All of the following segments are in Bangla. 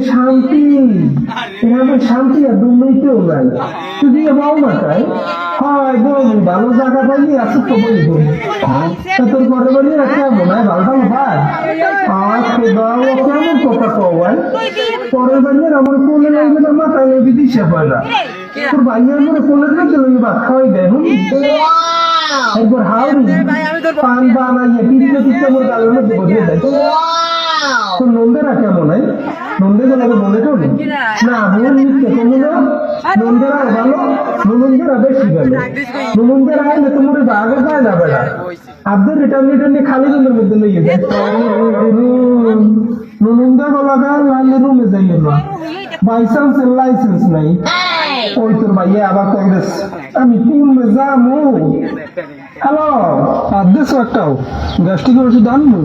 শান্তি এখানে শান্তি আর দুর্নীতিও নাই তুই দিয়ে পাও না তাই হয় বলবি ভালো জায়গা পাইলি আসে তো বলবো তোর ঘরে বলি কেমন হয় ভালো ভালো ভাই কেমন কথা কয় পরের বাড়ির আমার কোলে লাগবে না মাথায় লাগবে দিশে হয় না তোর ভাইয়ের মনে কোলে লাগবে ওই ভাত খাওয়াই দেয় একবার হাওড়ি পান বানাইয়ে তিরিশে তিরিশে মোর গালের মধ্যে বসিয়ে দেয় তোর নন্দেরা কেমন হয় নন্দেগুলোকে বলে তো না মন নিচ্ছে কেমন নন্দেরা ভালো নন্দেরা বেশি ভালো নন্দেরা আইলে তোমার আগে যায় না বেড়া আপনার রিটার্ন খালি রুমের মধ্যে নিয়ে যায় নন্দা গলাটা লাইলে রুমে যাই না বাই চান্স লাইসেন্স নাই ওই তোর ভাইয়া আবার কংগ্রেস আমি রুমে যাবো হ্যালো আদেশ একটাও গ্যাস্ট্রিকের ওষুধ আনবো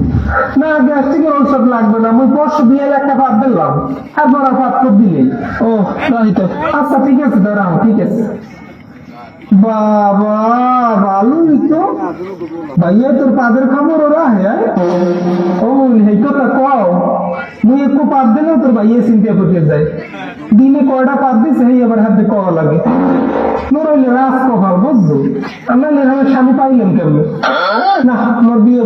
না গ্যাস্ট্রিকের ওষুধ লাগবে না আমি পরশু দিয়ে একটা ভাত দিলাম একবার আর ভাত করে দিলে ও রাইতে আচ্ছা ঠিক আছে দাঁড়াও ঠিক আছে বাবা ভালোই তো ভাইয়া তোর পাদের খবর ওরা হ্যাঁ ও এই কথা কও মুই একটু পাত দিলেও তোর ভাইয়া চিন্তা করতে যায় দিনে কয়টা পাত দিছে এই আবার হাতে কওয়া লাগে নরইলে রাস কপাল বুঝছো আমরা আমার স্বামী পাইলাম কেমন না আমার বিয়ে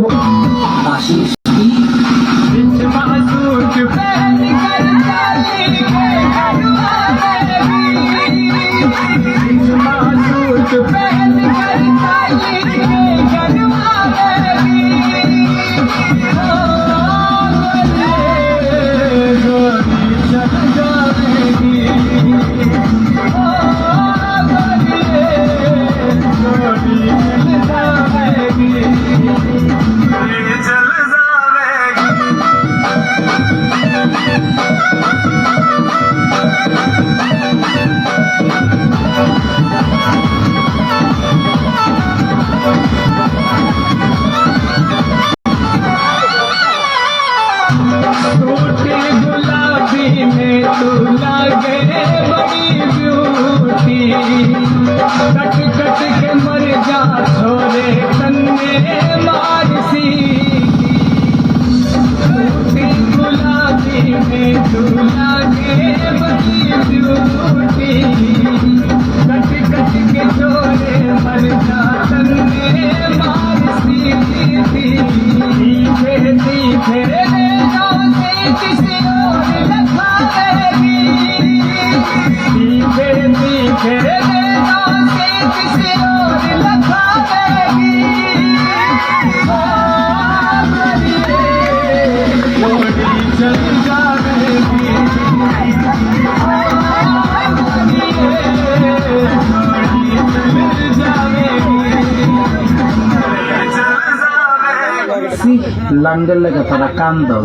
লান্ডের লেগে তারা কান দাও